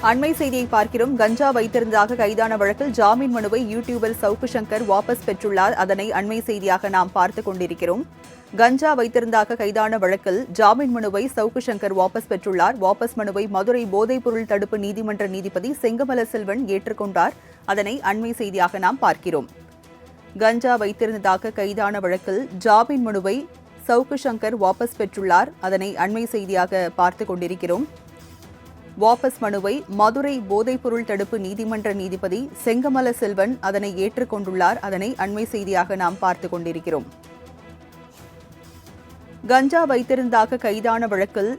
அண்மை செய்தியை பார்க்கிறோம். கஞ்சா வைத்திருந்ததாக கைதான வழக்கில் ஜாமீன் மனுவை யூடியூபர் சவுக்கு சங்கர் வாபஸ் பெற்றுள்ளார். அதனை அண்மை செய்தியாக நாம் பார்த்துக் கொண்டிருக்கிறோம். கஞ்சா வைத்திருந்ததாக கைதான வழக்கில் ஜாமீன் மனுவை சவுக்கு சங்கர் வாபஸ் பெற்றுள்ளார். வாபஸ் மனுவை மதுரை போதைப்பொருள் தடுப்பு நீதிமன்ற நீதிபதி செங்கமல செல்வன் ஏற்றுக்கொண்டார். அதனை அண்மை செய்தியாக நாம் பார்க்கிறோம். கஞ்சா வைத்திருந்ததாக கைதான வழக்கில் ஜாமீன் மனுவை சவுக்கு சங்கர் வாபஸ் பெற்றுள்ளார். அதனை அண்மை செய்தியாக பார்த்துக் கொண்டிருக்கிறோம். வாபஸ் மனுவை மதுரை போதைப்பொருள் தடுப்பு நீதிமன்ற நீதிபதி செங்கமல செல்வன் அதனை ஏற்றுக்கொண்டுள்ளார். அதனை அண்மை செய்தியாக நாம் பார்த்துக் கொண்டிருக்கிறோம். கஞ்சா வைத்திருந்ததாக கைதான வழக்கில்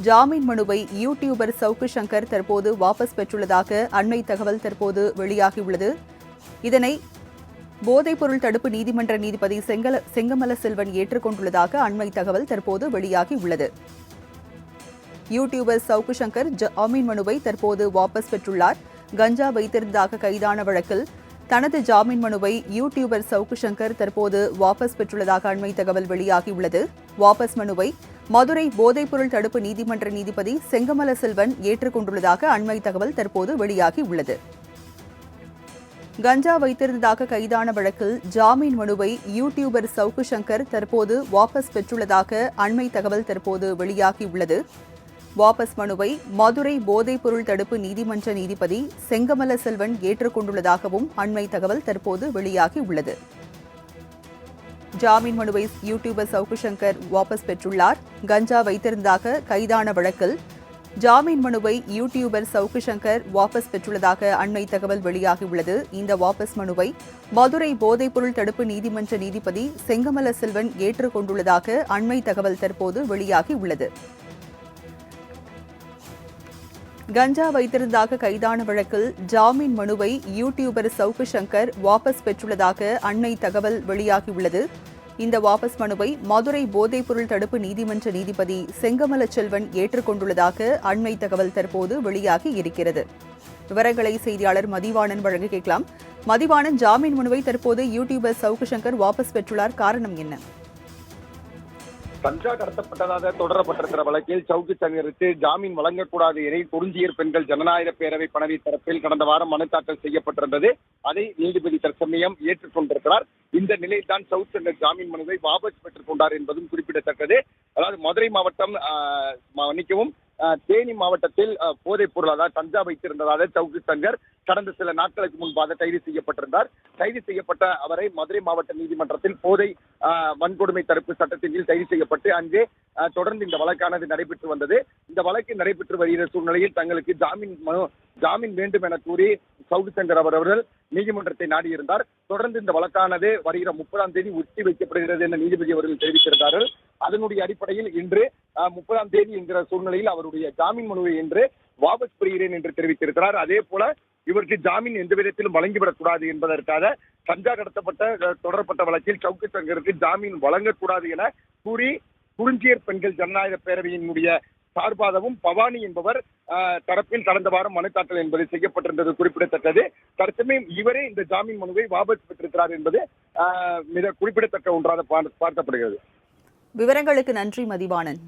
ஜாமீன் மனுவை யூடியூபர் சவுக்கு சங்கர் தற்போது வாபஸ் பெற்றுள்ளதாக அண்மை தகவல் தற்போது வெளியாகியுள்ளது. இதனை போதைப்பொருள் தடுப்பு நீதிமன்ற நீதிபதி செங்கமல செல்வன் ஏற்றுக்கொண்டுள்ளதாக அண்மை தகவல் தற்போது வெளியாகியுள்ளது. யூடியூபர் சவுக்கு சங்கர் ஜாமீன் மனுவை தற்போது வாபஸ் பெற்றுள்ளார். கஞ்சா வைத்திருந்ததாக கைதான வழக்கில் தனது ஜாமீன் மனுவை யூடியூபர் சவுக்கு சங்கர் தற்போது வாபஸ் பெற்றுள்ளதாக அண்மை தகவல் வெளியாகியுள்ளது. வாபஸ் மனுவை மதுரை போதைப்பொருள் தடுப்பு நீதிமன்ற நீதிபதி செங்கமல செல்வன் ஏற்றுக்கொண்டுள்ளதாக அண்மை தகவல் தற்போது வெளியாகியுள்ளது. கஞ்சா வைத்திருந்ததாக கைதான வழக்கில் ஜாமீன் மனுவை யூடியூபர் சவுக்கு சங்கர் தற்போது வாபஸ் பெற்றுள்ளதாக அண்மை தகவல் தற்போது வெளியாகியுள்ளது. வாபஸ் மனுவை மதுரை போதைப்பொருள் தடுப்பு நீதிமன்ற நீதிபதி செங்கமல செல்வன் ஏற்றுக்கொண்டுள்ளதாகவும் அண்மை தகவல் தற்போது வெளியாகியுள்ளது. ஜாமீன் மனுவை யூடியூபர் சவுக்கு சங்கர் வாபஸ் பெற்றுள்ளார். கஞ்சா வைத்திருந்ததாக கைதான வழக்கில் ஜாமீன் மனுவை யூடியூபர் சவுக்கு சங்கர் வாபஸ் பெற்றுள்ளதாக அண்மை தகவல் வெளியாகியுள்ளது. இந்த வாபஸ் மனுவை மதுரை போதைப்பொருள் தடுப்பு நீதிமன்ற நீதிபதி செங்கமல செல்வன் ஏற்றுக்கொண்டுள்ளதாக அண்மை தகவல் தற்போது வெளியாகியுள்ளது. கஞ்சா வைத்திருந்ததாக கைதான வழக்கில் ஜாமீன் மனுவை யூடியூபர் சவுக்கு சங்கர் வாபஸ் பெற்றுள்ளதாக அண்மை தகவல் வெளியாகியுள்ளது. இந்த வாபஸ் மனுவை மதுரை போதைப்பொருள் தடுப்பு நீதிமன்ற நீதிபதி செங்கமல செல்வன் ஏற்றுக்கொண்டுள்ளதாக அண்மை தகவல் தற்போது வெளியாகி இருக்கிறது. விவரங்களை செய்தியாளர் மதிவாணன் வழங்க கேட்கலாம். மதிவாணன், ஜாமீன் மனுவை தற்போது யூடியூபர் சவுக்கு சங்கர் வாபஸ் பெற்றுள்ளார், காரணம் என்ன? கஞ்சா கடத்தப்பட்டதாக தொடரப்பட்டிருக்கிற வழக்கில் சவுக்கு சங்கருக்கு ஜாமீன் வழங்கக்கூடாது என குறிஞ்சியர் பெண்கள் ஜனநாயக பேரவை பணவி தரப்பில் கடந்த வாரம் மனு தாக்கல் செய்யப்பட்டிருந்தது. அதை நீதிபதி தற்சமயம் ஏற்றுக்கொண்டிருக்கிறார். இந்த நிலையில்தான் சவுக்கு சங்கர் ஜாமீன் மனுவை வாபஸ் பெற்றுக் கொண்டார் என்பதும் குறிப்பிடத்தக்கது. அதாவது மதுரை மாவட்டம் மன்னிக்கவும் தேனி மாவட்டத்தில் போதைப் பொருள், அதாவது கஞ்சா வைத்திருந்ததாக சவுக்கு சங்கர் கடந்த சில நாட்களுக்கு முன்பாக கைது செய்யப்பட்டிருந்தார். கைது செய்யப்பட்ட அவரை மதுரை மாவட்ட நீதிமன்றத்தில் போதை வன்கொடுமை தடுப்பு சட்டத்தின் கீழ் கைது செய்யப்பட்டு அங்கே தொடர்ந்து இந்த வழக்கானது நடைபெற்று வந்தது. இந்த வழக்கு நடைபெற்று வருகிற சூழ்நிலையில் தங்களுக்கு ஜாமீன் வேண்டும் என கூறி சவுக்கு சங்கர் அவர்கள் நீதிமன்றத்தை நாடியிருந்தார். தொடர்ந்து இந்த வழக்கானது வருகிற 30ஆம் தேதி ஒத்தி வைக்கப்படுகிறது என நீதிபதி அவர்கள் தெரிவித்திருந்தார்கள். அதனுடைய அடிப்படையில் இன்று 30ஆம் தேதி என்கிற சூழ்நிலையில் அவருடைய ஜாமீன் மனுவை இன்று வாபஸ் பெறுகிறேன் என்று தெரிவித்திருக்கிறார். அதே போல இவருக்கு ஜாமீன் எந்த விதத்திலும் வழங்கிவிடக்கூடாது என்பதற்காக கஞ்சா தொடரப்பட்ட வழக்கில் சவுக்கு சங்கருக்கு ஜாமீன் வழங்கக்கூடாது என கூறி குறிஞ்சியர் பெண்கள் ஜனநாயக பேரவையினுடைய சார்பாகவும் பவானி என்பவர் தரப்பில் கடந்த வாரம் மனு தாக்கல் என்பது செய்யப்பட்டிருந்தது குறிப்பிடத்தக்கது. தற்சமயம் இவரே இந்த ஜாமீன் மனுவை வாபஸ் பெற்றிருக்கிறார் என்பது மிக குறிப்பிடத்தக்க ஒன்றாக பார்க்கப்படுகிறது. விவரங்களுக்கு நன்றி மதிவாணன்.